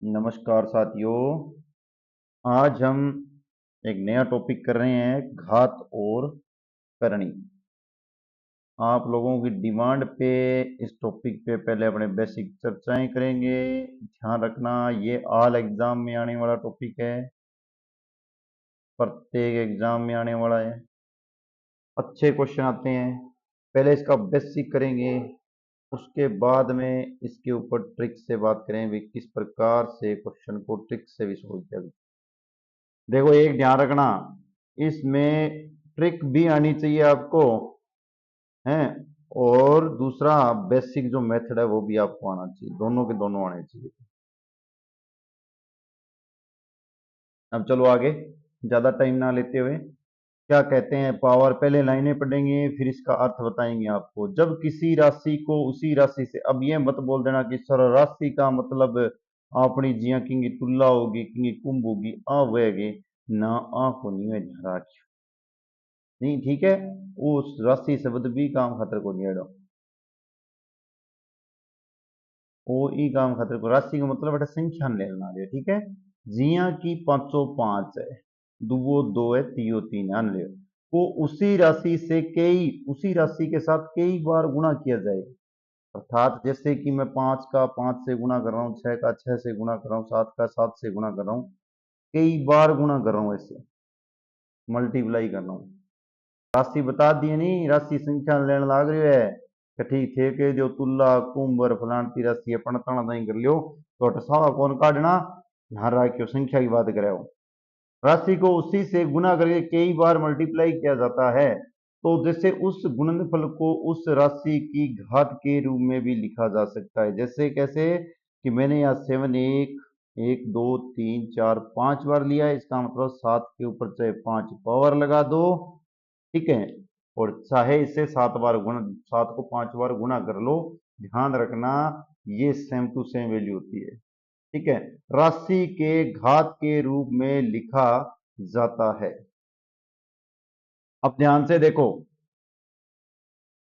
नमस्कार साथियों। आज हम एक नया टॉपिक कर रहे हैं, घात और करणी। आप लोगों की डिमांड पे इस टॉपिक पे पहले अपने बेसिक चर्चाएं करेंगे। ध्यान रखना, ये ऑल एग्जाम में आने वाला टॉपिक है, प्रत्येक एग्जाम में आने वाला है। अच्छे क्वेश्चन आते हैं, पहले इसका बेसिक करेंगे, उसके बाद में इसके ऊपर ट्रिक से बात करें भी किस प्रकार से क्वेश्चन को ट्रिक से भी सोल्व किया जाए। देखो, एक ध्यान रखना, इसमें ट्रिक भी आनी चाहिए आपको, है, और दूसरा बेसिक जो मेथड है वो भी आपको आना चाहिए, दोनों के दोनों आने चाहिए। अब चलो आगे, ज्यादा टाइम ना लेते हुए, क्या कहते हैं पावर, पहले लाइनें पढ़ेंगे फिर इसका अर्थ बताएंगे आपको। जब किसी राशि को उसी राशि से, अब ये मत बोल देना कि सर राशि का मतलब अपनी जिया किंगी तुला होगी, किंगी कुंभ होगी, आ वेगे ना, आ को नहीं है ध्यान रखियो। नहीं, ठीक है, उस राशि शब्द भी काम खातर को नहीं एड़ो, वो ई काम खातर को, राशि का मतलब बेटा संख्या ले लेना रहे, ठीक है। जिया की पांचों पांच है, दुवो दो है, तियो तीन है, ले को उसी राशि से कई, उसी राशि के साथ कई बार गुणा किया जाए। अर्थात जैसे कि मैं पांच का पांच से गुणा कर रहा हूँ, छह का छह से गुणा कर रहा हूँ, सात का सात से गुणा कर रहा हूँ, कई बार गुणा कर रहा हूँ, ऐसे मल्टीप्लाई कर रहा हूँ। राशि बता दिए नहीं, राशि संख्या लेने लाग रही है कि ठीक थे के जो तुला कुंभ और फलांटी राशि है पणताना नहीं कर लियो, तो टसावा कौन काटना, ध्यान रखियो संख्या की बात करे हो। राशि को उसी से गुना करके कई बार मल्टीप्लाई किया जाता है, तो जैसे उस गुणनफल को उस राशि की घात के रूप में भी लिखा जा सकता है। जैसे कैसे कि मैंने यहाँ सेवन एक, एक दो तीन चार पांच बार लिया है, इसका मतलब सात के ऊपर चाहे पांच पावर लगा दो, ठीक है, और चाहे इसे सात बार गुणा, सात को पांच बार गुणा कर लो। ध्यान रखना, ये सेम टू सेम वैल्यू होती है, ठीक है, राशि के घात के रूप में लिखा जाता है। अब ध्यान से देखो,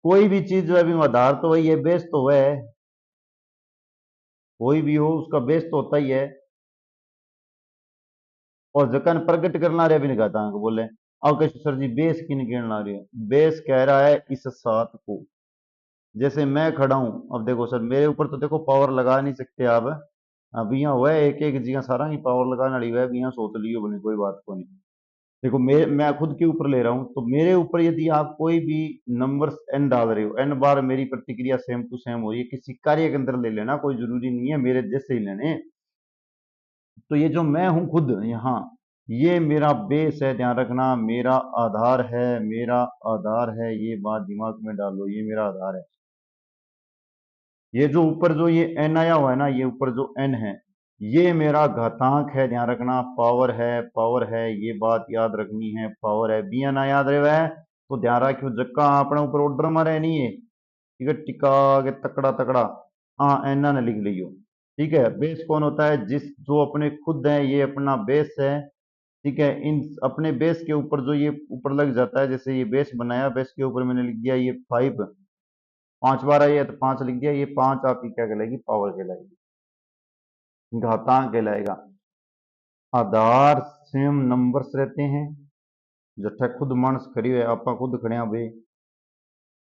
कोई भी चीज जो है अभी आधार तो वही है, बेस तो वह है, कोई भी हो उसका बेस तो होता ही है। और जकन प्रकट करना रहे भी घातांक बोले, अब कैसे सर जी बेस किन गिनना रहे हो, बेस कह रहा है इस सात को। जैसे मैं खड़ा हूं, अब देखो सर मेरे ऊपर तो देखो पावर लगा नहीं सकते आप, अब यहाँ हुआ है एक एक जी सारा ही पावर लगाने वाली हुआ है, अब यहाँ सोच लियो बने, कोई बात को नहीं। देखो मैं खुद के ऊपर ले रहा हूं, तो मेरे ऊपर यदि आप कोई भी नंबर्स एन डाल रहे हो, एन बार मेरी प्रतिक्रिया सेम टू सेम हो रही है, किसी कार्य के अंदर ले लेना, कोई जरूरी नहीं है मेरे जैसे ही लेने। तो ये जो मैं हूं खुद यहाँ, ये मेरा बेस है, ध्यान रखना, मेरा आधार है, मेरा आधार है, ये बात दिमाग में डालो, ये मेरा आधार है। ये जो ऊपर जो ये एन आया हुआ है ना, ये ऊपर जो एन है, ये मेरा घातांक है, ध्यान रखना, पावर है, पावर है, ये बात याद रखनी है, पावर है, बिया ना याद रहे है तो ध्यान रखियो, जक्का अपने ऊपर ऑर्डर मारे नहीं है, ठीक है, टिका के तकड़ा तकड़ा, हाँ एना ने लिख लियो, ठीक है। बेस कौन होता है, जिस जो अपने खुद है, ये अपना बेस है, ठीक है। इन अपने बेस के ऊपर जो ये ऊपर लग जाता है, जैसे ये बेस बनाया, बेस के ऊपर मैंने लिख दिया ये फाइव, पांच बार आई है तो पांच लिख दिया, ये पांच आपकी क्या कहलाएगी, पावर कहलाएगी, घातांक कहलाएगा। आधार सेम नंबर्स रहते हैं, जट्ठा खुद मानस खड़ी है, आपा खुद खड़े हैं भाई,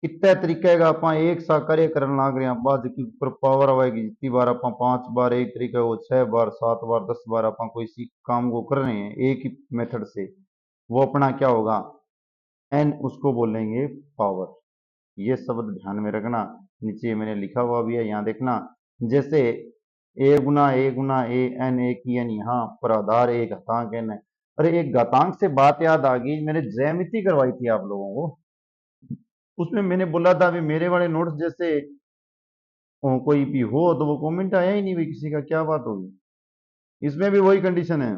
कितने तरीके का आप एक सा कार्य करने लाग रहे हैं, बाद की ऊपर पावर आएगी, जितनी बार आप पांच बार एक तरीका हो, छह बार, सात बार, 10 बार आप कोई सी काम को कर रहे हैं एक ही मेथड से, वो अपना क्या होगा, एन, उसको बोलेंगे पावर। ये शब्द ध्यान में रखना, नीचे मैंने लिखा हुआ भी है, यहाँ देखना, जैसे ए गुना ए एन, ए की एन, यहाँ पर आधार एक घातांक एन है। अरे एक घातांक से बात याद आ गई, मैंने ज्यामिति करवाई थी आप लोगों को, उसमें मैंने बोला था अभी मेरे वाले नोट्स जैसे कोई भी हो तो वो कमेंट आया ही नहीं भाई, किसी का क्या बात होगी, इसमें भी वही कंडीशन है।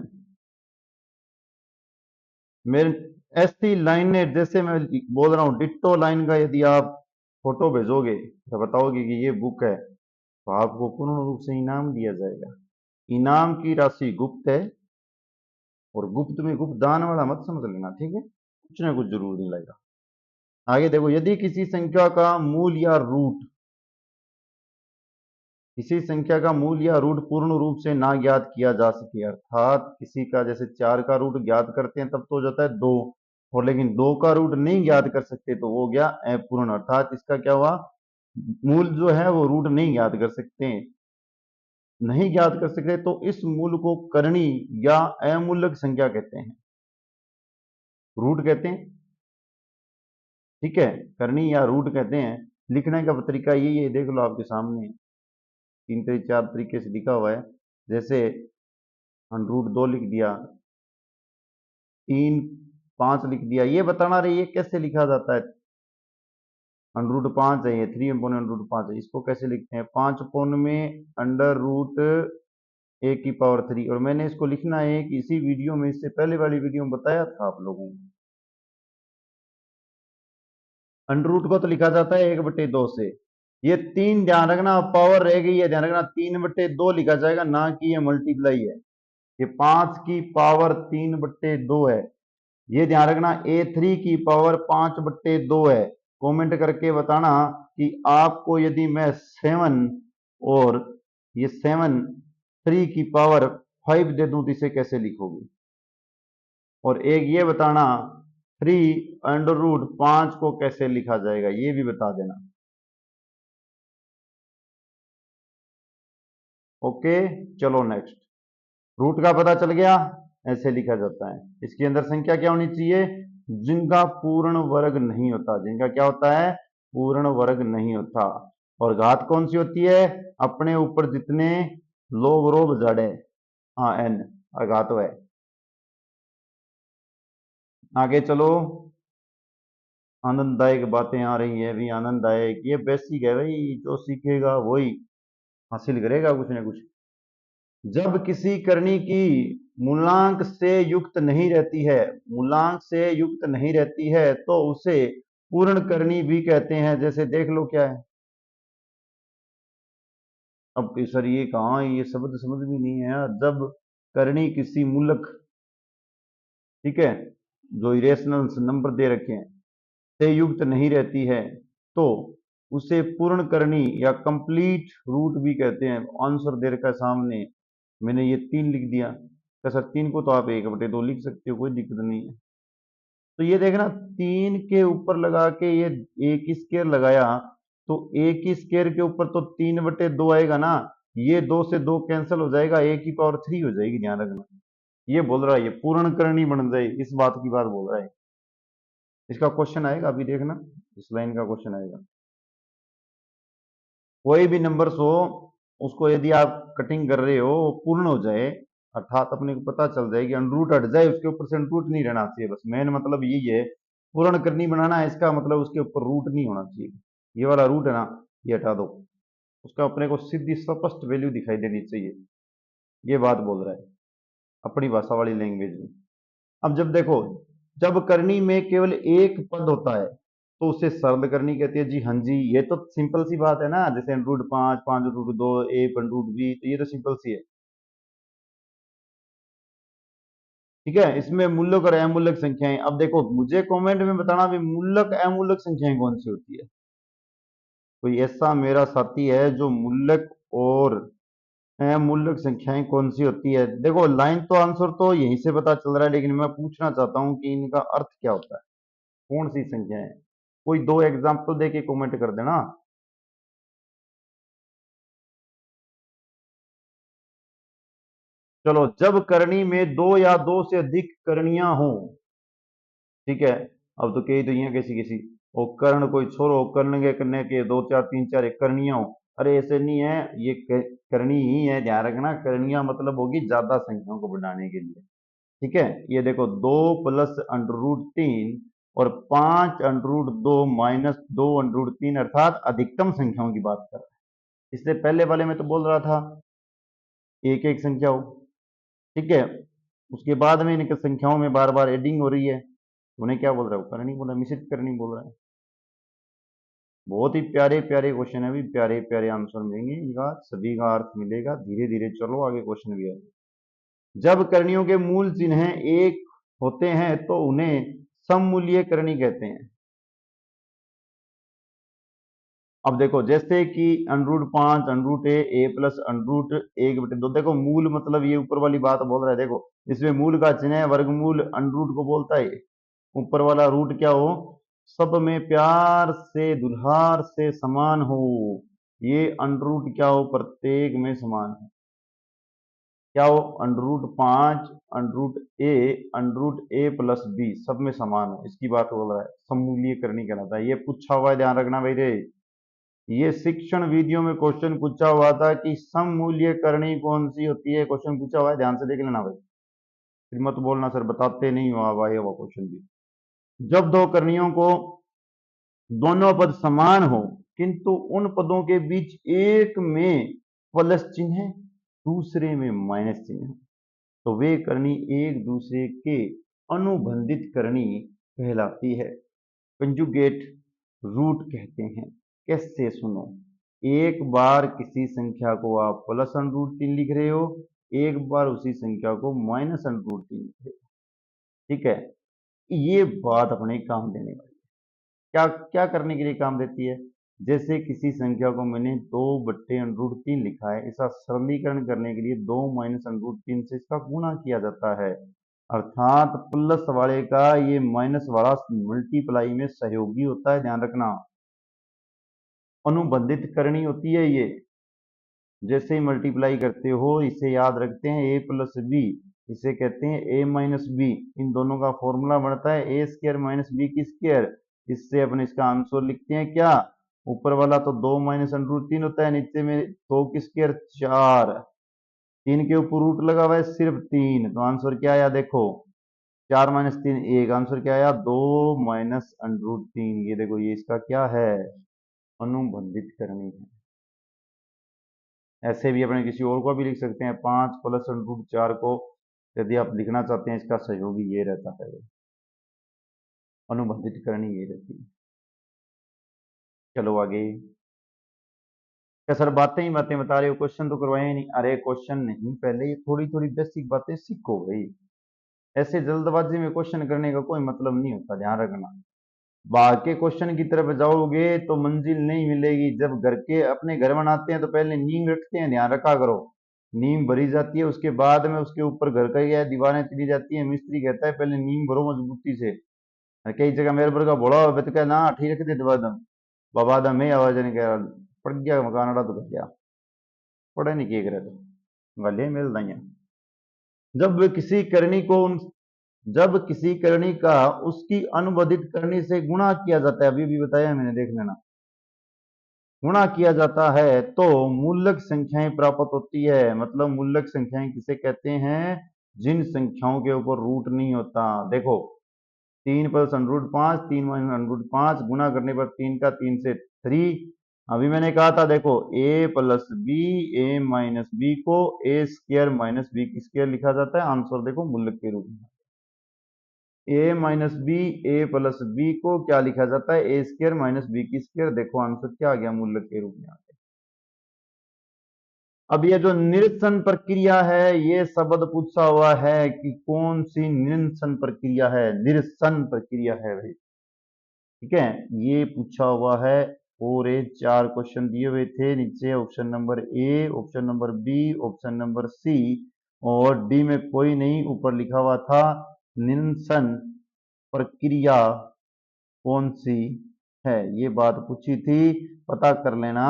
मेरे ऐसी लाइनें, जैसे मैं बोल रहा हूँ डिट्टो लाइन का यदि आप फोटो भेजोगे तो बताओगे कि ये बुक है, तो आपको पूर्ण रूप से इनाम दिया जाएगा। इनाम की राशि गुप्त है, और गुप्त में गुप्त दान वाला मत समझ लेना, ठीक है, कुछ ना कुछ जरूर नहीं लगेगा। आगे देखो, यदि किसी संख्या का मूल या रूट, किसी संख्या का मूल या रूट पूर्ण रूप से ना ज्ञात किया जा सके, अर्थात किसी का जैसे 4 का रूट ज्ञात करते हैं तब तो हो जाता है 2, और लेकिन 2 का रूट नहीं ज्ञात कर सकते तो वो हो गया अपूर्ण, अर्थात इसका क्या हुआ, मूल जो है वो रूट नहीं ज्ञात कर सकते, नहीं ज्ञात कर सकते तो इस मूल को करणी या अमूलक संख्या कहते हैं, रूट कहते हैं। ठीक है, करणी या रूट कहते हैं। लिखने का तरीका यही है, देख लो आपके सामने 3 तरीके 4 तरीके से लिखा हुआ है। जैसे रूट 2 लिख दिया, 3 5 लिख दिया, ये बताना रही है कैसे लिखा जाता है। अंडर रूट 5 है, ये 3 अपॉन अंडर रूट 5 है, इसको कैसे लिखते हैं, 5 अपॉन में अंडर रूट ए की पावर 3, और मैंने इसको लिखना है कि इसी वीडियो में, इससे पहले वाली वीडियो में बताया था आप लोगों को। अंडर रूट को तो लिखा जाता है 1/2 से, ये 3 ध्यान रखना, पावर रह गई है, ध्यान रखना 3/2 लिखा जाएगा, ना कि ये मल्टीप्लाई है, ये 5 की पावर 3/2 है, ये ध्यान रखना। A3 की पावर 5/2 है। कमेंट करके बताना कि आपको यदि मैं 7 और ये 7 3 की पावर 5 दे दूं तो इसे कैसे लिखोगे, और एक ये बताना 3√5 को कैसे लिखा जाएगा, ये भी बता देना। ओके, चलो नेक्स्ट। रूट का पता चल गया, ऐसे लिखा जाता है। इसके अंदर संख्या क्या होनी चाहिए, जिनका पूर्ण वर्ग नहीं होता, जिनका क्या होता है, पूर्ण वर्ग नहीं होता। और घात कौन सी होती है, अपने ऊपर जितने लोग रोब जड़े, हाँ एन अघात है। आगे चलो, आनंददायक बातें आ रही है भी, आनंददायक ये बेसिक है भाई, जो सीखेगा वही हासिल करेगा कुछ ना कुछ। जब किसी करनी की मूलांक से युक्त नहीं रहती है, मूलांक से युक्त नहीं रहती है तो उसे पूर्ण करनी भी कहते हैं। जैसे देख लो क्या है, अब सर ये कहाँ, ये शब्द समझ भी नहीं है यार। जब करनी किसी मूलक, ठीक है, जो इरेशनल नंबर दे रखे हैं, से युक्त नहीं रहती है तो उसे पूर्ण करनी या कंप्लीट रूट भी कहते हैं। आंसर दे रखा है सामने, मैंने ये 3 लिख दिया, तो सर 3 को तो आप 1/2 लिख सकते हो, कोई दिक्कत नहीं है। तो ये देखना, 3 के ऊपर लगा के ये एक स्केयर लगाया, तो एक ही स्केयर के ऊपर तो 3/2 आएगा ना, ये 2 से 2 कैंसिल हो जाएगा, ए की पावर 3 हो जाएगी, ध्यान रखना। ये बोल रहा है ये पूर्ण करनी बन जाए, इस बात की बात बोल रहा है। इसका क्वेश्चन आएगा, अभी देखना, इस लाइन का क्वेश्चन आएगा। कोई भी नंबर हो, उसको यदि आप कटिंग कर रहे हो वो पूर्ण हो जाए, अर्थात अपने को पता चल जाए कि अंडरूट हट जाए, उसके ऊपर से अंडरूट नहीं रहना चाहिए, बस मेन मतलब यही है। पूर्ण करनी बनाना है, इसका मतलब उसके ऊपर रूट नहीं होना चाहिए, ये वाला रूट है ना, ये हटा दो, उसका अपने को सीधी स्पष्ट वैल्यू दिखाई देनी चाहिए, ये बात बोल रहा है अपनी भाषा वाली लैंग्वेज में। अब जब देखो, जब करनी में केवल एक पद होता है तो उसे सरल करनी कहती है। जी हाँ जी, ये तो सिंपल सी बात है ना, जैसे √5 5√2 a/√b, तो ये तो सिंपल सी है। ठीक है, इसमें मूलक और अमूलक संख्याएं, अब देखो मुझे कमेंट में बताना भी मूलक अमूलक संख्याएं कौन सी होती है। कोई ऐसा मेरा साथी है जो मूलक और अमूलक संख्याएं कौन सी होती है। देखो लाइन तो आंसर तो यहीं से पता चल रहा है, लेकिन मैं पूछना चाहता हूं कि इनका अर्थ क्या होता है, कौन सी संख्याएं। कोई 2 एग्जाम्पल दे के कमेंट कर देना। चलो, जब करनी में 2 या 2 से अधिक करणियां हों, ठीक है, अब तो कही तो ये किसी किसी, और कर्ण कोई छोरो, कर्ण के करने के 2 4 3 4 एक करणियां हो, अरे ऐसे नहीं है, ये करनी ही है, ध्यान रखना, करणियां मतलब होगी ज्यादा संख्याओं को बढ़ाने के लिए। ठीक है, ये देखो 2 + √3 और 5√2 - 2√3, अर्थात अधिकतम संख्याओं की बात कर रहा है। इससे पहले वाले में तो बोल रहा था एक एक संख्या हो, ठीक है, उसके बाद में इनके संख्याओं में बार बार एडिंग हो रही है, उन्हें क्या बोल रहा है, करनी बोल रहा है, मिश्रित करनी बोल रहा है। बहुत ही प्यारे प्यारे क्वेश्चन है, भी प्यारे प्यारे आंसर मिलेंगे इनका, सभी का अर्थ मिलेगा। धीरे धीरे चलो आगे, क्वेश्चन भी है। जब करणियों के मूल चिन्ह एक होते हैं तो उन्हें सममूल्य करनी कहते हैं। अब देखो जैसे कि √5 √a a प्लस √1/2, देखो मूल मतलब ये ऊपर वाली बात बोल रहा है। देखो इसमें मूल का चिन्ह है, वर्गमूल √ को बोलता है। ऊपर वाला रूट क्या हो, सब में प्यार से दुल्हार से समान हो, ये √ क्या हो, प्रत्येक में समान है। क्या हो, √5 √a प्लस b सब में समान हो, इसकी बात बोल रहा है। सममूल्यकरणी कहलाता है। ये पूछा हुआ है, ध्यान रखना भाई रे। ये शिक्षण वीडियो में क्वेश्चन पूछा हुआ था कि सममूल्यकरणी कौन सी होती है, क्वेश्चन पूछा हुआ है, ध्यान से देख लेना भाई। फिर मत बोलना सर बताते नहीं हो भाई, वो क्वेश्चन भी। जब दो करणियों को दोनों पद समान हो किंतु उन पदों के बीच एक में प्लस चिन्ह है, दूसरे में माइनस चिन्ह है, तो वे करनी एक दूसरे के अनुबंधित करनी कहलाती है। कंजुगेट रूट कहते हैं। कैसे, सुनो। एक बार किसी संख्या को आप +√3 लिख रहे हो, एक बार उसी संख्या को -√3 लिख रहे हो, ठीक है। ये बात अपने काम देने वाली। क्या क्या करने के लिए काम देती है, जैसे किसी संख्या को मैंने 2/√3 लिखा है, इसका सरलीकरण करने के लिए 2 - √3 से इसका गुणा किया जाता है, अर्थात प्लस वाले का ये माइनस वाला मल्टीप्लाई में सहयोगी होता है, ध्यान रखना। अनुबंधित करनी होती है ये, जैसे ही मल्टीप्लाई करते हो इसे याद रखते हैं a प्लस बी, इसे कहते हैं a माइनस बी। इन दोनों का फॉर्मूला बनता है a² - b की स्क्वायर। इससे अपन इसका आंसर लिखते हैं क्या, ऊपर वाला तो 2 - √3 होता है, नीचे में 2 की स्क्वायर 4, 3 के ऊपर रूट लगा हुआ है सिर्फ 3, तो आंसर क्या आया देखो, 4 - 3 1, आंसर क्या आया 2 - √3। ये देखो ये इसका क्या है, अनुबंधित करनी है। ऐसे भी अपने किसी और को भी लिख सकते हैं, 5 + √4 को यदि आप लिखना चाहते हैं, इसका सहयोगी ये रहता है, अनुबंधित करनी ये रहती है। चलो आगे। क्या सर बातें ही बातें बता रहे हो, क्वेश्चन तो करवाए नहीं? अरे क्वेश्चन नहीं, पहले ये थोड़ी थोड़ी बेसिक बातें सीखो भाई। ऐसे जल्दबाजी में क्वेश्चन करने का कोई मतलब नहीं होता, ध्यान रखना। बाहर के क्वेश्चन की तरफ जाओगे तो मंजिल नहीं मिलेगी। जब घर के अपने घर बनाते हैं तो पहले नींव रखते हैं, ध्यान रखा करो। नींव भरी जाती है, उसके बाद में उसके ऊपर घर का या दीवारें चली जाती है। मिस्त्री कहता है पहले नींव भरो मजबूती से। कई जगह मेरे पर का बोला हुआ तो ना ठीक रख दे दम बाबा दम में आवाज नहीं कह पड़ गया मकान अड़ा तो गया पड़े नहीं किए करे तो गले मिल दिया। जब किसी करनी को जब किसी करनी का उसकी अनुबंधित करनी से गुणा किया जाता है, अभी भी बताया मैंने, देख लेना, गुणा किया जाता है तो मूलक संख्याएं प्राप्त होती है। मतलब मूलक संख्याएं किसे कहते हैं, जिन संख्याओं के ऊपर रूट नहीं होता। देखो 3 + √5, 3 - √5 गुणा करने पर 3 का 3 से 3। अभी मैंने कहा था देखो a plus B, a minus B को a² - b की स्क्वायर लिखा जाता है। आंसर देखो मूलक के रूप में, a minus B, a plus B को क्या लिखा जाता है, a² - b की स्क्वायर। देखो आंसर क्या आ गया, मूलक के रूप में आ गया। अब ये जो निरसन प्रक्रिया है, ये शब्द पूछा हुआ है कि कौन सी निरसन प्रक्रिया है, निरसन प्रक्रिया है भाई, ठीक है। ये पूछा हुआ है और ये 4 क्वेश्चन दिए हुए थे नीचे, option number A, option number B, option number C और डी में कोई नहीं, ऊपर लिखा हुआ था निरसन प्रक्रिया कौन सी है, ये बात पूछी थी, पता कर लेना,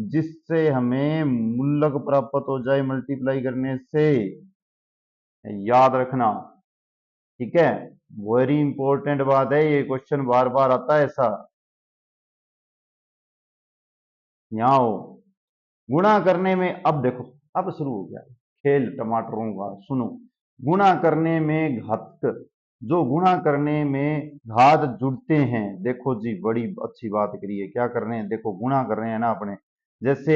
जिससे हमें मूलक प्राप्त हो जाए मल्टीप्लाई करने से, याद रखना, ठीक है। वेरी इंपॉर्टेंट बात है, ये क्वेश्चन बार बार आता है ऐसा। यहाँ हो गुणा करने में, अब देखो अब शुरू हो गया खेल टमाटरों का, सुनो। गुणा करने में घातक, जो गुणा करने में घात जुड़ते हैं, देखो जी बड़ी अच्छी बात करी है। क्या कर रहे हैं, देखो गुणा कर रहे हैं ना अपने, जैसे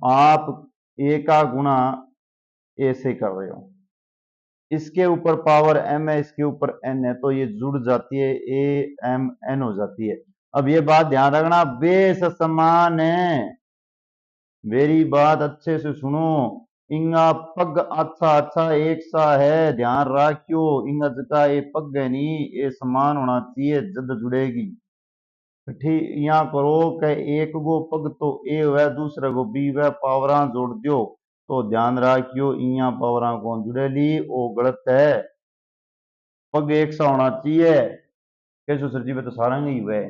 आप ए का गुणा ए से कर रहे हो, इसके ऊपर पावर m है, इसके ऊपर n है, तो ये जुड़ जाती है, a m n हो जाती है। अब ये बात ध्यान रखना, बेस समान है, मेरी बात अच्छे से सुनो। इंगा पग अच्छा अच्छा एक सा है, ध्यान रखियो। इंगा जका ये पग है नी, ये समान होना चाहिए, जद जुड़ेगी। ठीक यहाँ करो कि एक गो पग तो ए हुआ दूसरे को बी हुआ पावरा जोड़ दियो तो ध्यान रखियो यहाँ पावरा कौन जुड़ेली वो गलत है। पग एक सा होना चाहिए। कैसो सर जी में तो सारा नहीं हुआ है।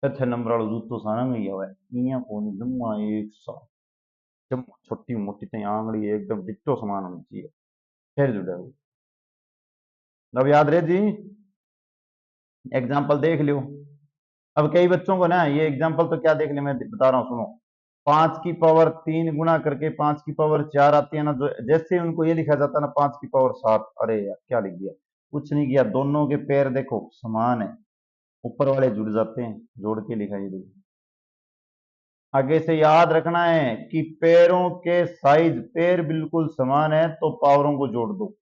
छठे नंबर वाला जूत तो सारा नहीं हुआ है। यहाँ कौन जम्मा एक सा जम्मा छोटी मोटी तो आंगड़ी एकदम डिट्टो समान होनी चाहिए फिर जुड़ा वो। अब याद रहे जी। एग्जाम्पल देख लियो। अब कई बच्चों को ना ये एग्जाम्पल तो क्या देखने में बता रहा हूँ सुनो। 5 की पावर 3 गुना करके 5 की पावर 4 आती है ना जो जैसे उनको ये लिखा जाता है ना 5 की पावर 7 अरे यार क्या लिख दिया। कुछ नहीं किया दोनों के पैर देखो समान है ऊपर वाले जुड़ जाते हैं जोड़ के लिखा ये देखो। आगे से याद रखना है कि पैरों के साइज पैर बिल्कुल समान है तो पावरों को जोड़ दो।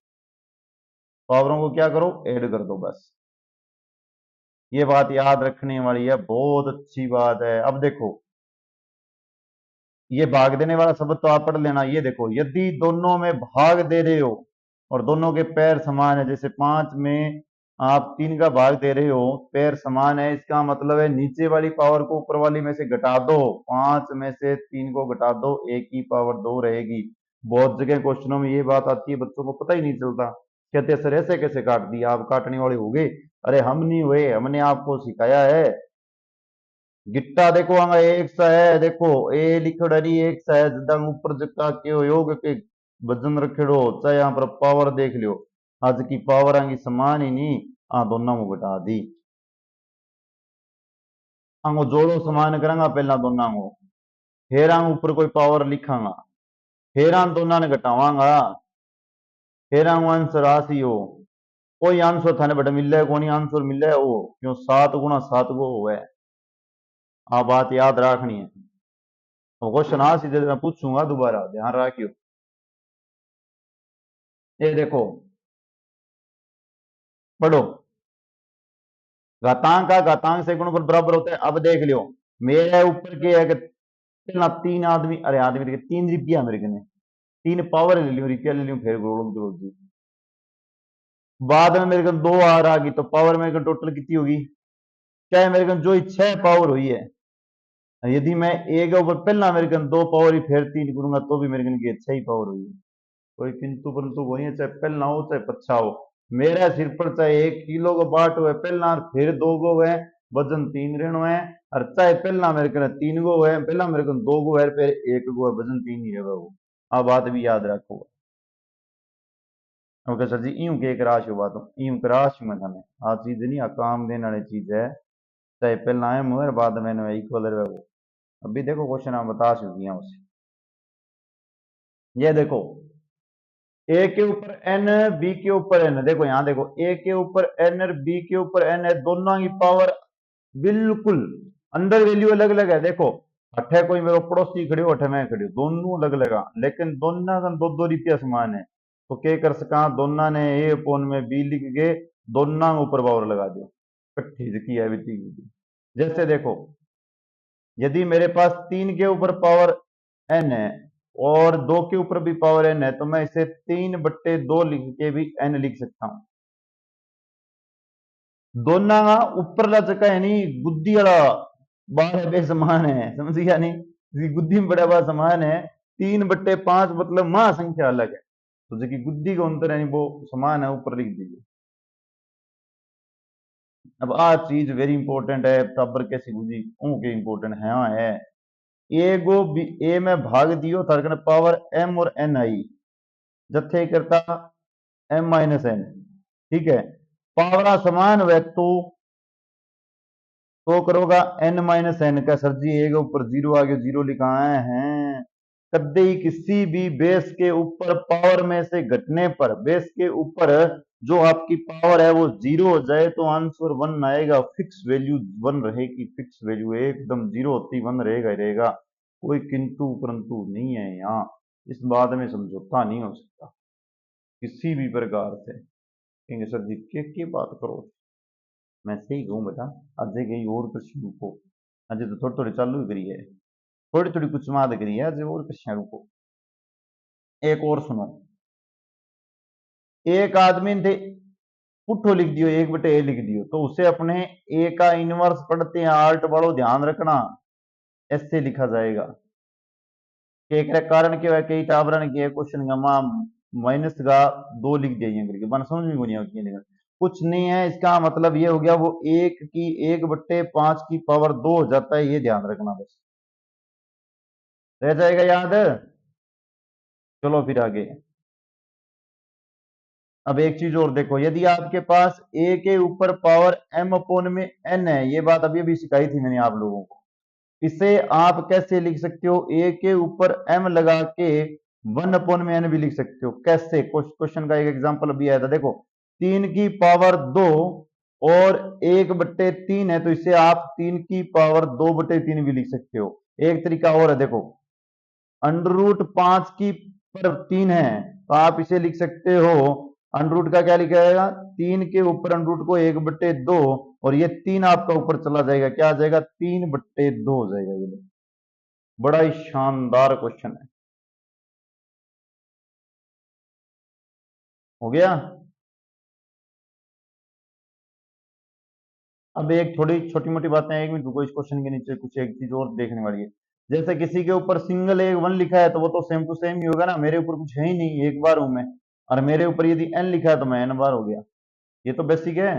पावरों को क्या करो ऐड कर दो बस। ये बात याद रखने वाली है बहुत अच्छी बात है। अब देखो ये भाग देने वाला शब्द तो आप पढ़ लेना। ये देखो यदि दोनों में भाग दे रहे हो और दोनों के पैर समान है जैसे 5 में आप 3 का भाग दे रहे हो पैर समान है इसका मतलब है नीचे वाली पावर को ऊपर वाली में से घटा दो। 5 में से 3 को घटा दो 1 की पावर 2 रहेगी। बहुत जगह क्वेश्चनों में ये बात आती है बच्चों को पता ही नहीं चलता। कहते सर ऐसे कैसे काट दिया आप काटने वाले हो गए। अरे हम नहीं हुए हमने आपको सिखाया है। गिट्टा देखो हमें एक सा है देखो ए लिखड़ी एक सा है जदांग ऊपर जका के योग के वजन रखेड़ो चाहे यहाँ पर पावर देख लियो। आज की पावर आंगी समान ही नहीं दोनों को घटा दी। आंगो जोड़ो समान करांगा पहला दोनों को फिर आंग ऊपर कोई पावर लिखांगा फिर आन दोनों ने घटावांगा फिर आंगो आंसर आसी हो। कोई आंसर थाने बड़ा मिल है कौन आंसर मिल है वो क्यों 7 गुणा 7 गो हुआ है। आ बात याद रखनी है। क्वेश्चन आ सीधे मैं पूछूंगा दोबारा ध्यान रखियो। ये देखो पढ़ो घातांक का घातांक से गुणनफल बराबर होता है। अब देख लियो मेरे ऊपर के है कि पहला 3 आदमी अरे आदमी देखे 3 रुपया मेरे कने 3 पावर ले लियो रुपया ले लियो फिर करोड़ करोड़ जी। बाद में मेरे को 2 आ रहा की तो पावर मेरे को टोटल कितनी होगी चाहे मेरे को जो ही 6 पावर हुई है। यदि मैं एक ऊपर पहला मेरे को 2 पावर ही फिर 3 करूंगा तो भी मेरे को 6 ही पावर हुई है। कोई किंतु परंतु वही है चाहे पहला हो चाहे पच्छा हो। मेरा सिर पर चाहे 1 किलो का बाट हुए पहला और फिर 2 गो है वजन 3 ऋण है और चाहे पहला मेरे को 3 गो है पहला मेरे को 2 गो है फिर 1 गो है वजन 3 ही है वो। आ बात भी याद रखो। ओके सर जी यूं के एक राशि बात यूं राशि में थाने आ चीज नहीं आ काम देने वाली चीज है चाहे पहला है मुहर बाद में इक्वल है वो। अभी देखो क्वेश्चन आप बता चुकी हैं उसे। ये देखो ए के ऊपर एन बी के ऊपर एन देखो यहाँ देखो ए के ऊपर एन और बी के ऊपर एन है दोनों की पावर बिल्कुल अंदर वैल्यू अलग अलग है। देखो अठे कोई मेरे पड़ोसी खड़े हो अठे मैं खड़ी हूँ दोनों अलग अलग लेकिन दोनों का 2 2 रुपया समान है तो क्या कर सका दोनों ने ए फोन में बी लिख के दोनों के ऊपर पावर लगा दियो कट्ठी की है बीती जैसे देखो यदि मेरे पास 3 के ऊपर पावर एन है और 2 के ऊपर भी पावर एन है तो मैं इसे 3/2 लिख के भी एन लिख सकता हूं। दोनों का ऊपर चक्का है नहीं गुद्दी वाला बार है समान है समझ गया नहीं इसकी गुद्दी में बड़ा बड़ा समान है 3/5 मतलब महासंख्या अलग है तो जो गुद्दी का अंतर है वो समान है ऊपर लिख दीजिए। अब आ चीज वेरी इंपॉर्टेंट है बराबर कैसे बुझी के इंपॉर्टेंट है हाँ है। ए गो ए में भाग दियो थरकन पावर एम और एन आई जत्थे करता M-N ठीक है पावरा समान हुए तो करोगा N-N का सर जी ए के ऊपर 0 आगे 0 लिखाए हैं। कभी किसी भी बेस के ऊपर पावर में से घटने पर बेस के ऊपर जो आपकी पावर है वो 0 हो जाए तो आंसर 1 आएगा फिक्स वैल्यू 1 रहेगी फिक्स वैल्यू एकदम 0 होती 1 रहेगा ही रहेगा। कोई किंतु परंतु नहीं है यहाँ इस बात में समझौता नहीं हो सकता किसी भी प्रकार से। कहेंगे सर जी के बात करो मैं सही कहूँ बेटा आज गई और कृषि रुको अजय तो थोड़ी थोड़ी चालू ही करी है थोड़ी थोड़ी कुछ माद करी है अजय और कृषि रुको। एक और सुनो एक आदमी थे पुट्ठो लिख दियो, 1/a लिख दियो, तो उसे अपने a का इनवर्स पढ़ते हैं आल्ट वालों, ध्यान रखना ऐसे लिखा जाएगा। के कारण क्या है, कई टावरन के क्वेश्चन का माइनस का 2 लिख दिया करके बन समझ में नहीं आती, कुछ नहीं है, इसका मतलब ये हो गया वो 1/5 की पावर 2 हो जाता है, ये ध्यान रखना बस, रह जाएगा याद। चलो फिर आगे। अब एक चीज और देखो, यदि आपके पास a के ऊपर पावर m अपोन में n है, ये बात अभी अभी सिखाई थी मैंने आप लोगों को, इसे आप कैसे लिख सकते हो, a के ऊपर m लगा के 1 अपोन में n भी लिख सकते हो। कैसे, क्वेश्चन का एक एग्जांपल अभी आया था, देखो 3 की पावर 2 और 1/3 है, तो इसे आप 3 की पावर 2/3 भी लिख सकते हो। एक तरीका और है, देखो √5 की पर 3 है, तो आप इसे लिख सकते हो, अंडरूट का क्या लिखा जाएगा, 3 के ऊपर अंडरूट को 1/2, और ये 3 आपका ऊपर चला जाएगा, क्या आ जाएगा, 3/2 हो जाएगा। ये बड़ा ही शानदार क्वेश्चन है, हो गया। अब एक थोड़ी छोटी मोटी बातें, एक मिनट रुको, इस क्वेश्चन के नीचे कुछ एक चीज और देखने वाली है। जैसे किसी के ऊपर सिंगल एक 1 लिखा है, तो वो तो सेम टू सेम ही होगा ना, मेरे ऊपर कुछ है ही नहीं, एक बार हूं मैं, और मेरे ऊपर यदि n लिखा है तो मैं n बार हो गया, ये तो बेसिक है।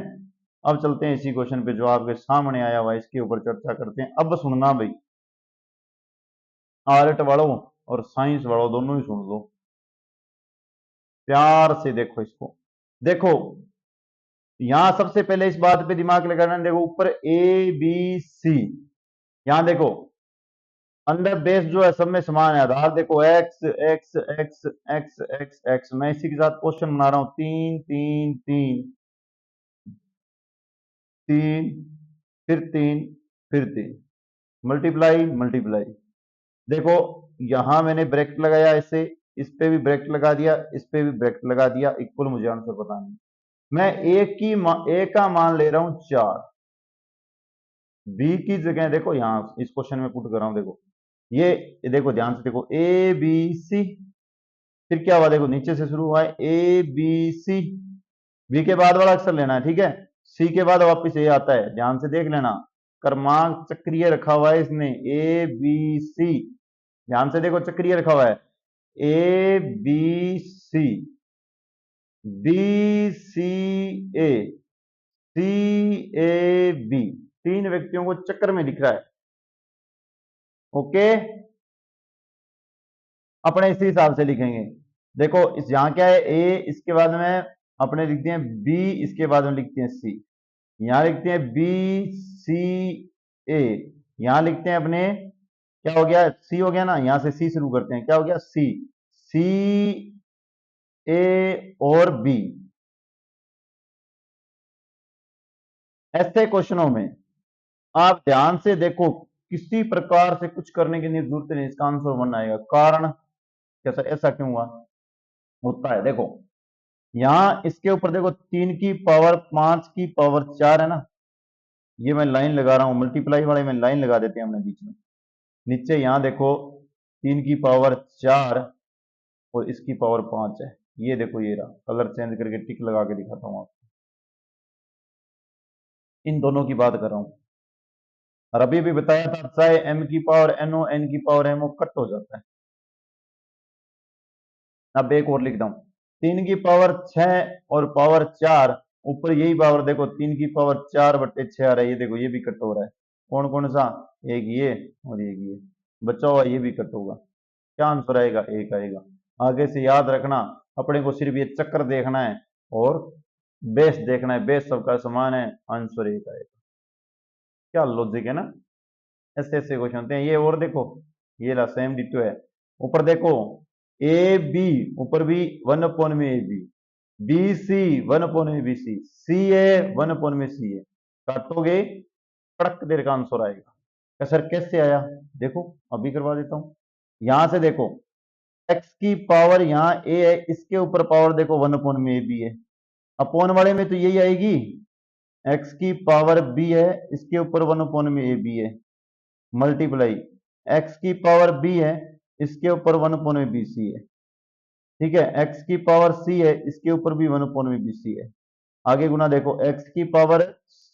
अब चलते हैं इसी क्वेश्चन पे जो आपके सामने आया हुआ है, इसके ऊपर चर्चा करते हैं। अब सुनना भाई, आर्ट वालों और साइंस वालों दोनों ही सुन लो, प्यार से देखो इसको। देखो यहां सबसे पहले इस बात पे दिमाग लगाना, देखो ऊपर ए बी सी, यहां देखो अंडर बेस जो है सब में समान है, आधार देखो x x x x x x, मैं इसी के साथ क्वेश्चन बना रहा हूं, 3 3 3 3, फिर 3, फिर 3, मल्टीप्लाई मल्टीप्लाई। देखो यहां मैंने ब्रैकेट लगाया, इसे इस पे भी ब्रैकेट लगा दिया, इस पे भी ब्रैकेट लगा दिया, इक्वल, मुझे आंसर पता नहीं। मैं ए का मान ले रहा हूं 4, बी की जगह देखो यहां इस क्वेश्चन में पुट कर रहा हूं, देखो ये देखो ध्यान से देखो, ए बी सी, फिर क्या हुआ, देखो नीचे से शुरू हुआ है ए बी सी, बी के बाद वाला अक्षर लेना है, ठीक है, सी के बाद वापिस ए आता है, ध्यान से देख लेना, क्रमांक चक्रीय रखा हुआ है इसने, ए बी सी, ध्यान से देखो चक्रीय रखा हुआ है, A B C, B C A, C A B, 3 व्यक्तियों को चक्कर में लिख रहा है, ओके। अपने इसी हिसाब से लिखेंगे, देखो इस यहां क्या है, ए, इसके बाद में अपने लिखते हैं बी, इसके बाद में लिखते हैं सी, यहां लिखते हैं बी सी ए, यहां लिखते हैं अपने, क्या हो गया, सी हो गया ना, यहां से सी शुरू करते हैं, क्या हो गया, सी, सी ए और बी। ऐसे क्वेश्चनों में आप ध्यान से देखो, किसी प्रकार से कुछ करने की जरूरत नहीं, इसका आंसर वन आएगा। कारण कैसा, ऐसा क्यों हुआ, होता है, देखो यहां इसके ऊपर देखो 3 की पावर 5 की पावर 4 है ना, ये मैं लाइन लगा रहा हूं, मल्टीप्लाई वाले में लाइन लगा देते हैं हमने बीच में, नीचे यहां देखो 3 की पावर 4 और इसकी पावर 5 है, ये देखो ये रहा, कलर चेंज करके टिक लगा के दिखाता हूं आपको, इन दोनों की बात कर रहा हूं। और अभी भी बताया था, चाहे m की पावर n हो, n की पावर m हो, कट हो जाता है। अब एक और लिखता हूं, 3 की पावर 6 और पावर 4, ऊपर यही पावर देखो 3 की पावर 4/6 आ रहा है, ये देखो ये भी कट हो रहा है, कौन कौन सा, एक ये और एक ये बचा हुआ, ये भी कट होगा, क्या आंसर आएगा, एक आएगा। आगे से याद रखना, अपने को सिर्फ ये चक्कर देखना है और बेस देखना है, बेस सबका समान है, आंसर एक आएगा। क्या लॉजिक है ना, ऐसे ऐसे क्वेश्चन होते हैं ये। और देखो ये ला सेम डिटो है, ऊपर देखो ए बी, ऊपर भी 1 में ए बी, बी सी 1 में बी सी, सी ए 1 में सी ए, काटोगे कड़क देर का आंसर आएगा। सर कैसे आया, देखो अभी करवा देता हूं, यहां से देखो एक्स की पावर यहाँ ए है, इसके ऊपर पावर देखो 1 में ए बी है, अपोन वाले में तो यही आएगी, एक्स की पावर बी है, इसके ऊपर 1 में ए बी है, मल्टीप्लाई एक्स की पावर बी है, इसके ऊपर 1 बी सी है, ठीक है, एक्स की पावर सी है, इसके ऊपर भी 1 बी सी है। आगे गुना देखो x की पावर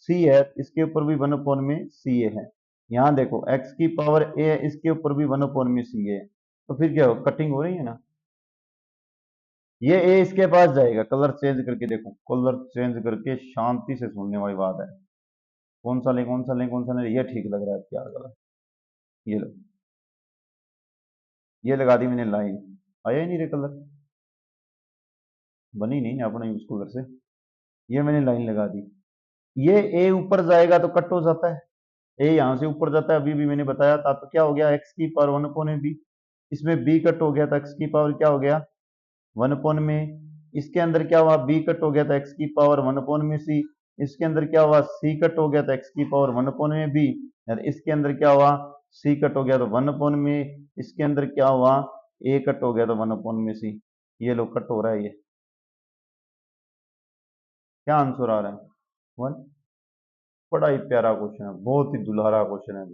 c है, इसके ऊपर भी 1 में सी ए है। यहाँ देखो x की पावर a है, इसके ऊपर भी 1 में सी ए है। तो फिर क्या हो, कटिंग हो रही है ना। ये a इसके पास जाएगा, कलर चेंज करके देखो, कलर चेंज करके शांति से सुनने वाली बात है। कौन सा लें, कौन सा लें, कौन सा लें, ये ठीक लग रहा है प्यार कलर। ये लो, ये लगा दी मैंने लाइन, आया ही नहीं रे कलर, बनी नहीं ना अपना यूज कलर से। ये मैंने लाइन लगा दी। ये ए ऊपर जाएगा तो कट हो जाता है, ए यहां से ऊपर जाता है, अभी भी मैंने बताया था। तो क्या हो गया, एक्स की पावर 1/b, इसमें बी कट हो गया था, एक्स की पावर क्या हो गया 1 में। इसके अंदर क्या हुआ, बी कट हो गया था, एक्स की पावर 1 में सी। इसके अंदर क्या हुआ, सी कट हो गया था, एक्स की पावर 1 में बी। इसके अंदर क्या हुआ, सी कट हो गया था 1 में। इसके अंदर क्या हुआ, ए कट हो गया था 1 में सी। ये लो कट हो रहा है, ये क्या आंसर आ रहा है 1। बड़ा ही प्यारा क्वेश्चन है, बहुत ही दुल्हारा क्वेश्चन है।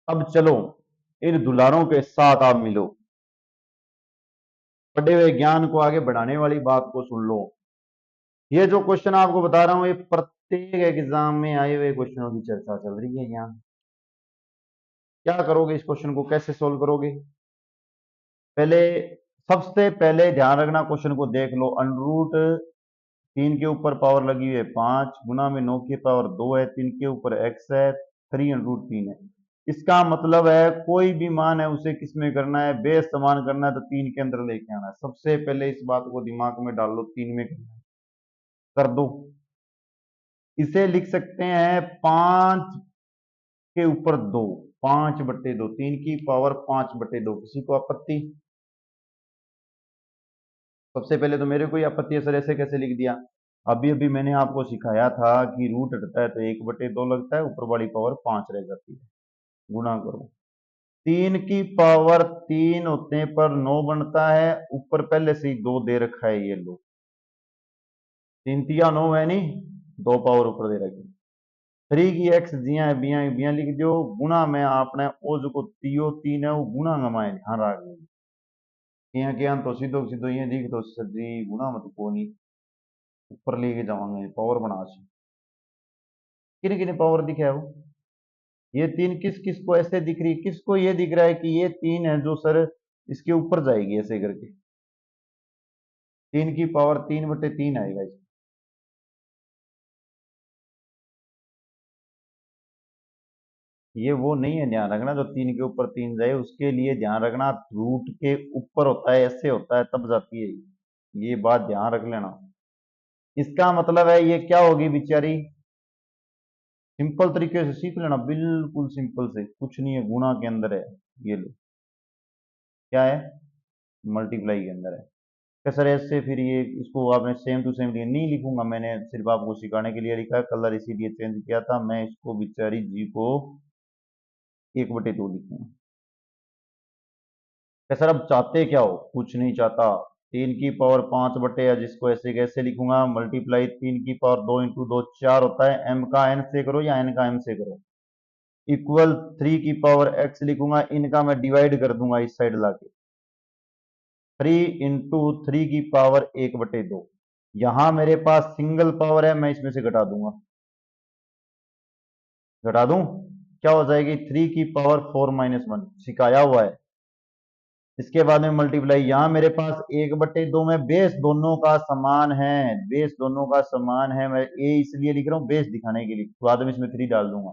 अब चलो इन दुल्हारों के साथ आप मिलो, पढ़े हुए ज्ञान को आगे बढ़ाने वाली बात को सुन लो। ये जो क्वेश्चन आपको बता रहा हूं, ये प्रत्येक एग्जाम में आए हुए क्वेश्चनों की चर्चा चल रही है यहाँ। क्या करोगे, इस क्वेश्चन को कैसे सोल्व करोगे। पहले, सबसे पहले ध्यान रखना, क्वेश्चन को देख लो। अंडरूट 3 के ऊपर पावर लगी हुई है 5, गुना में 9 की पावर 2 है, 3 के ऊपर x है, 3√3 है। इसका मतलब है कोई भी मान है उसे किस में करना है, बेस समान करना है, तो 3 के अंदर लेके आना है। सबसे पहले इस बात को दिमाग में डाल लो, 3 में करना है, कर दो। इसे लिख सकते हैं 5 के ऊपर 2, 5/2, 3 की पावर 5/2। किसी को आपत्ति। सबसे पहले तो मेरे को ही आपत्ति है, सर ऐसे कैसे लिख दिया। अभी अभी मैंने आपको सिखाया था कि रूट हटता है तो 1/2 लगता है, ऊपर वाली पावर 5 रह जाती है। गुना करो, 3 की पावर 3 होते पर 9 बनता है, ऊपर पहले से ही 2 दे रखा है, ये लो 3 तिया 9 है नहीं, 2 पावर ऊपर दे रखी। 3 की एक्स जिया है, बिया बिया लिख दो, गुना में आपने ओ जो को तियो 3 है वो गुना गमाए, ध्यान रख लो। यहाँ के तो सीधो सीधो ये दिख दो सजी गुना मत को नहीं, ऊपर लेके जावांगे पावर बना से। किन किन पावर दिखे है वो, ये 3 किस किस को ऐसे दिख रही, किसको ये दिख रहा है कि ये 3 है जो सर इसके ऊपर जाएगी ऐसे करके, 3 की पावर 3/3 आएगा इसमें। ये वो नहीं है, ध्यान रखना, जो 3 के ऊपर 3 जाए उसके लिए ध्यान रखना रूट के ऊपर होता है, ऐसे होता है तब जाती है, ये बात ध्यान रख लेना। इसका मतलब है ये क्या होगी बेचारी, सिंपल तरीके से सीख लेना, बिल्कुल सिंपल से, कुछ नहीं है, गुणा के अंदर है। ये लो क्या है, मल्टीप्लाई के अंदर है। क्या सर ऐसे फिर ये इसको आपने सेम टू सेम नहीं लिखूंगा, मैंने सिर्फ आपको सिखाने के लिए लिखा है, कलर इसीलिए चेंज किया था, मैं इसको बेचारी जी को 1/2 लिखूंगा। क्या सर अब चाहते क्या हो, कुछ नहीं चाहता, 3 की पावर 5 या जिसको ऐसे कैसे लिखूंगा, मल्टीप्लाई 3 की पावर 2 इंटू 2 4 होता है, m का n से करो या n का m से करो, इक्वल 3 की पावर x लिखूंगा, इनका मैं डिवाइड कर दूंगा इस साइड लाके, 3 × 3 की पावर 1/2। यहां मेरे पास सिंगल पावर है, मैं इसमें से घटा दूंगा, घटा दूं, क्या हो जाएगी 3 की पावर 4 - 1, सिखाया हुआ है। इसके बाद में मल्टीप्लाई, यहां मेरे पास 1/2 में बेस दोनों का समान है, बेस दोनों का समान है, मैं ए इसलिए लिख रहा हूं बेस दिखाने के लिए, बाद में इसमें 3 डाल दूंगा।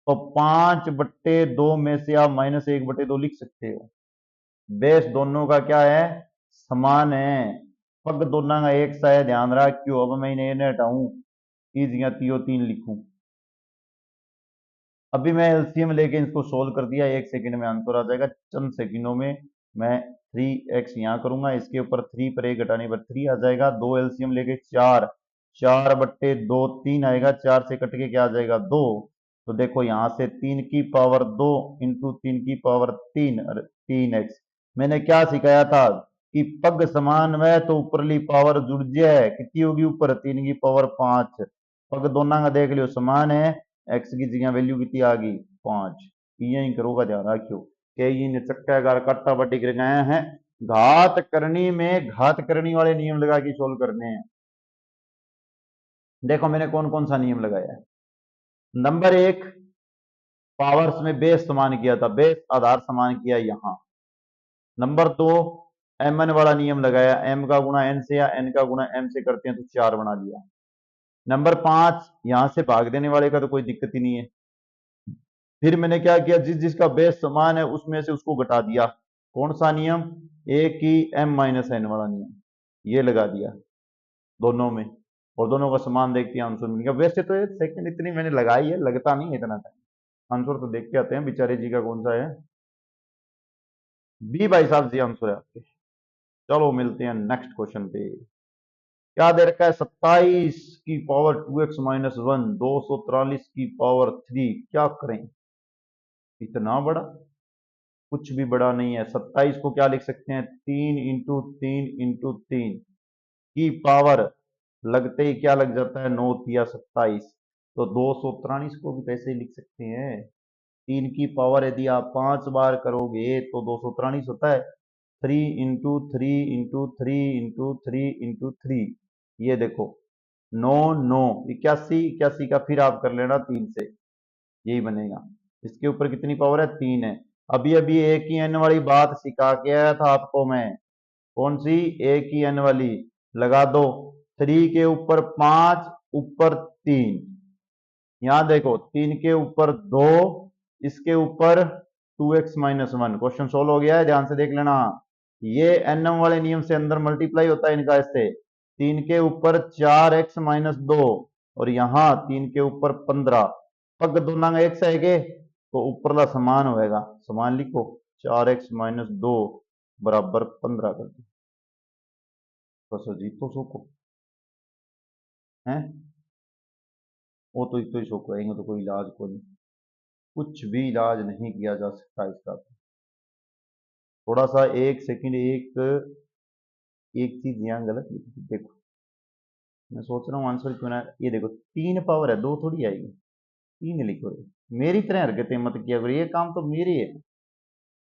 तो 5/2 में से आप -1/2 लिख सकते हो, बेस दोनों का क्या है, समान है, पग दोनों का एक सा है, ध्यान रख क्यों। अब मैं इन्हें हटाऊं, तीजियां तियो 3 लिखूं, अभी मैं एलसीएम लेके इसको सोल्व कर दिया, 1 सेकंड में आंसर आ जाएगा, चंद सेकंडों में। मैं 3x यहाँ करूंगा, इसके ऊपर 3 पर 1 घटाने पर 3 आ जाएगा, 2 एलसीएम लेके 4, 4/2 3 आएगा, 4 से कट के क्या आ जाएगा 2। तो देखो यहाँ से 3 की पावर 2 इंटू 3 की पावर 3 और 3x। मैंने क्या सिखाया था कि पग समान है तो ऊपरली पावर जुड़ जाए, कितनी होगी ऊपर 3 की पावर 5, पग दोनों का देख लियो समान है, एक्स की जगह वैल्यू कितनी आ गई 5। यही करोगा, ध्यान रखियो, कई ने चक्काकार काटा बाटी कर गए हैं, घात करनी में घात करनी वाले नियम लगा के सोल्व करने हैं। देखो मैंने कौन कौन सा नियम लगाया है। नंबर एक, पावर्स में बेस समान किया था, बेस आधार समान किया यहां। नंबर दो, एम एन वाला नियम लगाया, एम का गुणा एन से या एन का गुणा एम से करते हैं तो 4 बना दिया। नंबर पांच, यहां से भाग देने वाले का तो कोई दिक्कत ही नहीं है। फिर मैंने क्या किया, जिस जिसका बेस समान है उसमें से उसको घटा दिया। कौन सा नियम? ए की एम माइनस एन वाला नियम, ये लगा दिया दोनों में, और दोनों का समान देखते हैं आंसर मिल गया। वैसे तो ये सेकंड इतनी मैंने लगाई है, लगता नहीं है इतना टाइम। आंसर तो देख के आते हैं बेचारे जी का कौन सा है। बी भाई साहब जी आंसर है आपके। चलो मिलते हैं नेक्स्ट क्वेश्चन पे। क्या दे रखा है? 27 की पावर 2x-1, 243 की पावर 3, क्या करें? इतना बड़ा? कुछ भी बड़ा नहीं है। 27 को क्या लिख सकते हैं? 3 × 3 × 3 की पावर, लगते ही क्या लग जाता है? 9 या 27। तो 243 को भी कैसे लिख सकते हैं? 3 की पावर यदि आप 5 बार करोगे तो 243 होता है। 3 × 3 × 3 × 3 × 3, ये देखो 9 9 81, 81 का फिर आप कर लेना 3 से, यही बनेगा। इसके ऊपर कितनी पावर है? 3 है। अभी अभी ए की एन वाली बात सिखा के आया था आपको मैं। कौन सी? ए की एन वाली। लगा दो, 3 के ऊपर 5, ऊपर 3। यहां देखो 3 के ऊपर 2, इसके ऊपर 2x-1। क्वेश्चन सोल्व हो गया है, ध्यान से देख लेना। ये एनएम वाले नियम से अंदर मल्टीप्लाई होता है इनका, इससे 3 के ऊपर 4x-2, और यहां 3 के ऊपर 15। पग दोनों का एक है के, तो ऊपरला समान होएगा। समान लिखो, 4x-2 बराबर 15 कर दो। बस जी तो सोको है, वो तो इतो ही सोको आएंगे, तो कोई इलाज को नहीं, कुछ भी इलाज नहीं किया जा सकता इसका। थोड़ा सा एक सेकंड, एक एक चीज यहाँ गलत लिखी थी, देखो मैं सोच रहा हूँ आंसर क्यों ना, ये देखो 3 पावर है, 2 थोड़ी आएगी, 3 लिखो। मेरी तरह हरकतें मत किया करो, ये काम तो मेरी है।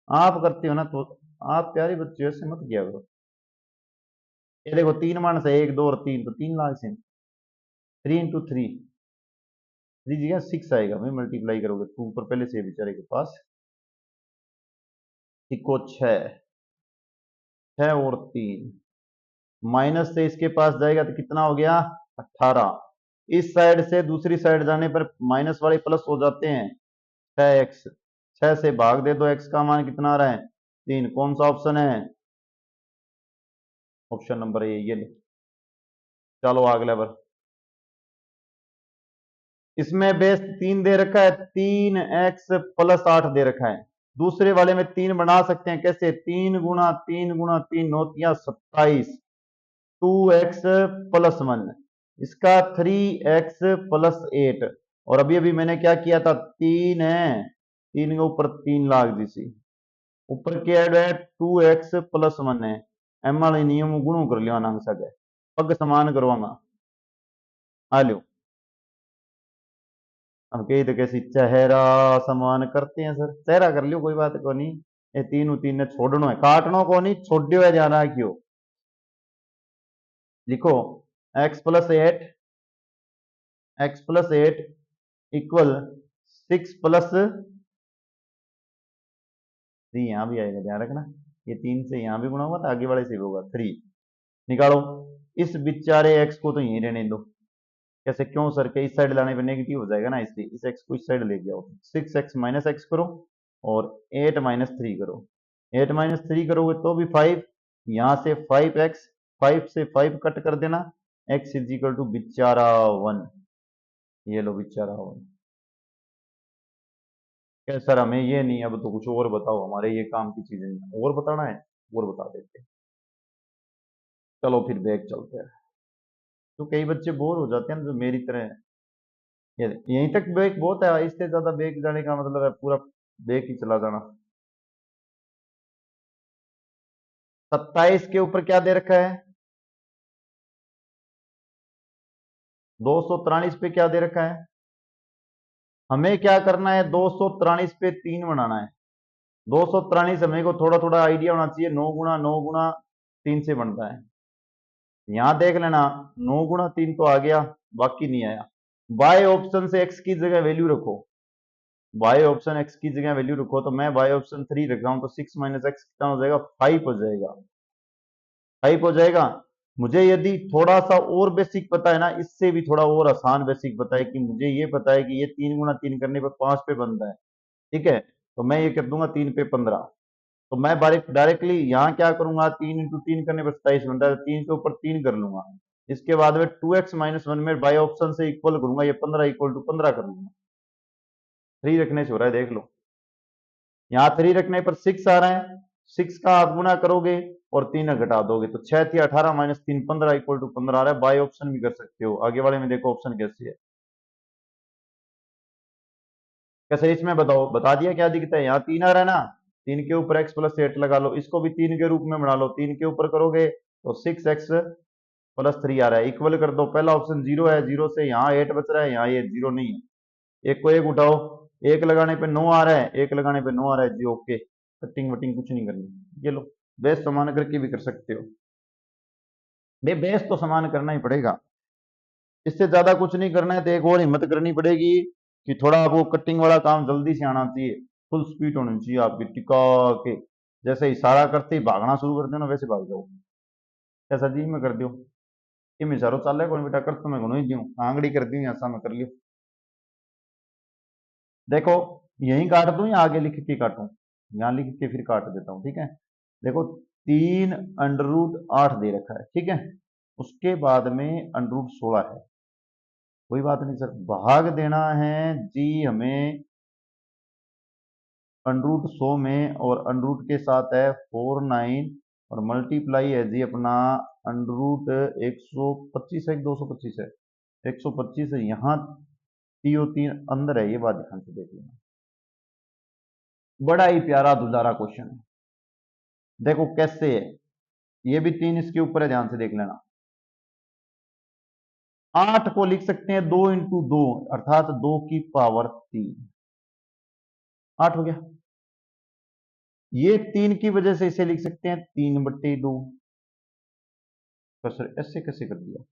आप करते हो ना तो आप प्यारे बच्चे ऐसे मत किया करो। ये देखो 3 माइनस है, 1 2 और 3, तो 3 लाख से 3 × 3, 3 जगह 6 आएगा भाई, मल्टीप्लाई करोगे तो ऊपर पहले से बेचारे के पास। इको 6, 6 और 3, माइनस से इसके पास जाएगा तो कितना हो गया? 18। इस साइड से दूसरी साइड जाने पर माइनस वाले प्लस हो जाते हैं। 6x, 6 से भाग दे दो, x का मान कितना आ रहा है? 3। कौन सा ऑप्शन है? ऑप्शन नंबर ए, ये ले। चलो अगले बार। इसमें बेस 3 दे रखा है, 3x+8 दे रखा है। दूसरे वाले में 3 बना सकते हैं, कैसे? 3 × 3 × 3, 9 या 27, 2x+1, इसका 3x+8। और अभी अभी मैंने क्या किया था? 3 है, 3 के ऊपर 3 लाख दी सी, ऊपर क्या है? 2x+1 है। एम वाले नियम गुणों कर लिया नांग सके, पग समान करवाऊंगा। आ लो, अब कही तो कैसी चेहरा समान करते हैं सर, चेहरा कर लियो, कोई बात को नहीं। ये 3 ने छोड़नो है, काटनो को नहीं, छोड़ो है जाना क्यों। लिखो x+8, x+8 इक्वल 6+3, यहां भी आएगा, ध्यान रखना। ये 3 से यहां भी गुणा हुआ था, आगे वाले से भी होगा 3। निकालो। इस बेचारे x को तो यहीं रहने दो। कैसे? क्यों सर? के इस साइड लाने पे नेगेटिव हो जाएगा ना, इसलिए इस x को इस साइड ले जाओ। 6x - x करो, और 8 - 3 करो। 8 - 3 करोगे तो भी 5, यहां से 5x, 5 से 5 कट कर देना, x = बेचारा 1। ये लो बेचारा 1। क्या सर हमें ये नहीं, अब तो कुछ और बताओ, हमारे ये काम की चीजें नहीं, और बताना है, और बता देते हैं। चलो फिर बैग चलते हैं, तो कई बच्चे बोर हो जाते हैं जो मेरी तरह है। ये यहीं तक बैग बहुत है, इससे ज्यादा बैग जाने का मतलब है पूरा बैग ही चला जाना। 27 के ऊपर क्या दे रखा है? 243 पे क्या दे रखा है? हमें क्या करना है? 243 पे 3 बनाना है। 243 हमें को थोड़ा थोड़ा आइडिया होना चाहिए, 9 × 9 × 3 से बनता है। यहां देख लेना 9 × 3 तो आ गया, बाकी नहीं आया। बाय ऑप्शन से x की जगह वैल्यू रखो, बाय ऑप्शन x की जगह वैल्यू रखो, तो मैं बाय ऑप्शन 3 रख रहा हूं, तो 6 - x कितना हो जाएगा, 5 हो जाएगा, 5 हो जाएगा। मुझे यदि थोड़ा सा और बेसिक पता है ना, इससे भी थोड़ा और आसान बेसिक पता है कि मुझे ये पता है कि ये 3 × 3 करने पर 5 पे बनता है, ठीक है, तो मैं ये कर दूंगा 3 पे 15। तो मैं डायरेक्टली यहाँ क्या करूंगा, 3 × 3 करने पर 27 बनता है, 3 के ऊपर 3 कर लूंगा। इसके बाद में 2x - 1 में बाय ऑप्शन से इक्वल करूंगा, ये 15 = 15 कर लूंगा। 3 रखने से हो रहा है, देख लो, यहाँ 3 रखने पर 6 आ रहा है, 6 का आप गुना करोगे और 3 घटा दोगे, तो 6 × 18 - 3 15 = 15 आ रहा है। बाय ऑप्शन भी कर सकते हो, आगे वाले में देखो ऑप्शन कैसी है, कैसे इसमें बताओ, बता दिया क्या दिखता है, यहाँ 3 आ रहा है ना, 3 के ऊपर x + 8 लगा लो, इसको भी 3 के रूप में बना लो, 3 के ऊपर करोगे तो 6x + 3 आ रहा है, इक्वल कर दो। पहला ऑप्शन 0 है, 0 से यहाँ 8 बच रहा है, यहाँ ये 0 नहीं है, एक को एक उठाओ, एक लगाने पे 9 आ रहा है, एक लगाने पे 9 आ रहा है जी, ओके, कटिंग वटिंग कुछ नहीं करनी। ये लो, बेस समान करके भी कर सकते हो, बेस तो समान करना ही पड़ेगा, इससे ज्यादा कुछ नहीं करना है, तो एक और हिम्मत करनी पड़ेगी कि थोड़ा आपको कटिंग वाला काम जल्दी से आना चाहिए, फुल स्पीड होनी चाहिए आपकी, टिका के, जैसे इशारा करते ही भागना शुरू कर देना, वैसे भाग जाओ, ऐसा जी में कर दियो, ये मिसारो चाल है कौन बेटा, कर तो मैं गुनो ही दूं, आंगड़ी कर दी ऐसा मैं कर लियो। देखो यही काट दूं या आगे लिख के काटूं, यहां लिख के फिर काट देता हूं, ठीक है। देखो 3√8 दे रखा है, ठीक है, उसके बाद में √16 है, कोई बात नहीं सर, भाग देना है जी हमें √100 में, और √ के साथ है 49, और मल्टीप्लाई है जी अपना √125 है, 225 है, 125 है, यहाँ TO3 अंदर है, ये बात ध्यान से देख लेना, बड़ा ही प्यारा दुलारा क्वेश्चन है। देखो कैसे है, ये भी 3 इसके ऊपर है, ध्यान से देख लेना। 8 को लिख सकते हैं 2 × 2, अर्थात 2 की पावर 3, 8 हो गया। ये 3 की वजह से इसे लिख सकते हैं 3/2, तो सर ऐसे कैसे कर दिया,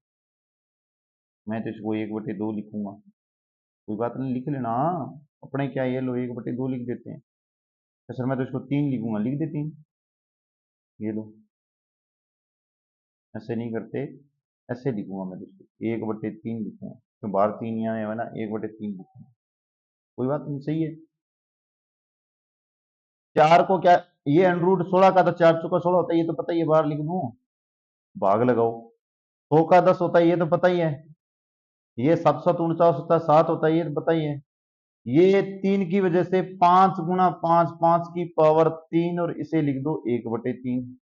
मैं तो इसको 1/2 लिखूंगा, कोई बात नहीं लिख लेना, अपने क्या ये लो 1/2 लिख देते हैं, तो सर मैं तो इसको 3 लिखूंगा, लिख दे 3, ये लो, ऐसे नहीं करते, ऐसे लिखूंगा मैं तो इसको 1/3 लिखूंगा, तो बाहर 3 यहाँ है ना, 1/3 लिखूंगा, कोई बात नहीं, सही है। 4 को क्या, ये √16 का तो 4 चौका 16 होता है, ये तो पता ही है, बाहर लिख दूं, भाग लगाओ, 100 का 10 होता है, ये तो पता ही है, ये 7 7 49 होता है, 7 होता है, ये तो पता ही है। ये 3 की वजह से 5 × 5, 5 की पावर 3, और इसे लिख दो 1/3,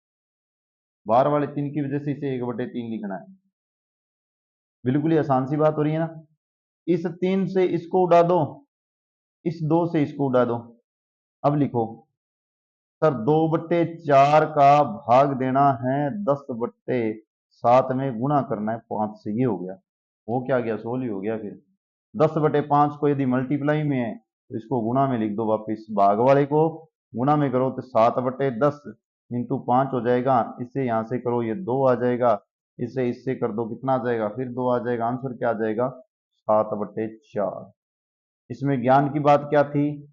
बाहर वाले 3 की वजह से इसे 1/3 लिखना है, बिल्कुल ही आसान सी बात हो रही है ना। इस 3 से इसको उड़ा दो, इस 2 से इसको उड़ा दो, अब लिखो सर 2/4 का भाग देना है 10/7 में, गुणा करना है 5 से, ये हो गया, वो क्या गया 16 ही हो गया, फिर 10/5 को यदि मल्टीप्लाई में है तो इसको गुणा में लिख दो, वापिस भाग वाले को गुणा में करो तो 7/10 × 5 हो जाएगा, इससे यहां से करो ये 2 आ जाएगा, इससे इससे कर दो कितना आ जाएगा, फिर 2 आ जाएगा, आंसर क्या आ जाएगा 7/4। इसमें ज्ञान की बात क्या थी,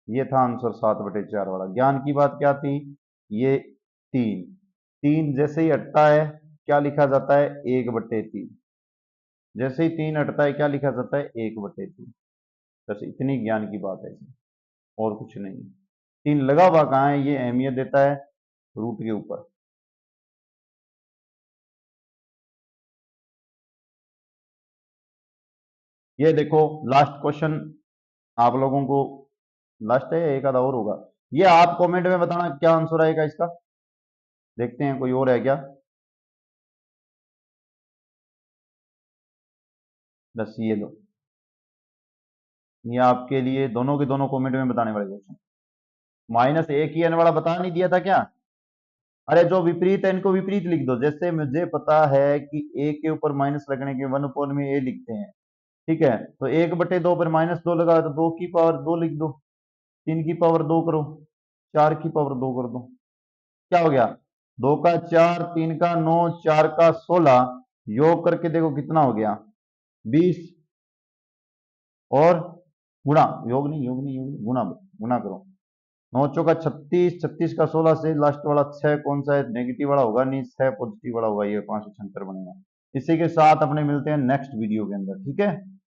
ये था आंसर 7/4 वाला, ज्ञान की बात क्या थी, ये 3, 3 जैसे ही हटता है क्या लिखा जाता है 1/3, जैसे ही 3 हटता है क्या लिखा जाता है 1/3, बस इतनी ज्ञान की बात है इसमें, और कुछ नहीं। 3 लगा हुआ कहाँ है, ये अहमियत देता है रूट के ऊपर। ये देखो लास्ट क्वेश्चन आप लोगों को, लास्ट है या एक आधा और होगा, ये आप कमेंट में बताना क्या आंसर आएगा इसका, देखते हैं कोई और है क्या, बस ये लो, ये आपके लिए दोनों के दोनों कमेंट में बताने वाले क्वेश्चन। -1 की एन वाला बता नहीं दिया था क्या, अरे जो विपरीत है इनको विपरीत लिख दो, जैसे मुझे पता है कि ए के ऊपर माइनस लगने के 1 में ए लिखते हैं, ठीक है, तो 1/2 पर -2 लगा तो 2 की पावर 2 लिख दो, 3 की पावर 2 करो, 4 की पावर 2 कर दो, क्या हो गया 2 का 4, 3 का 9, 4 का 16, योग करके देखो कितना हो गया 20, और गुणा, योग नहीं, गुणा गुणा करो। 9 चौका 36, 36 का 16 से लास्ट वाला 6 कौन सा है, नेगेटिव वाला होगा नहीं, 6 पॉजिटिव वाला होगा, ये 576 बनेगा। इसी के साथ अपने मिलते हैं नेक्स्ट वीडियो के अंदर, ठीक है।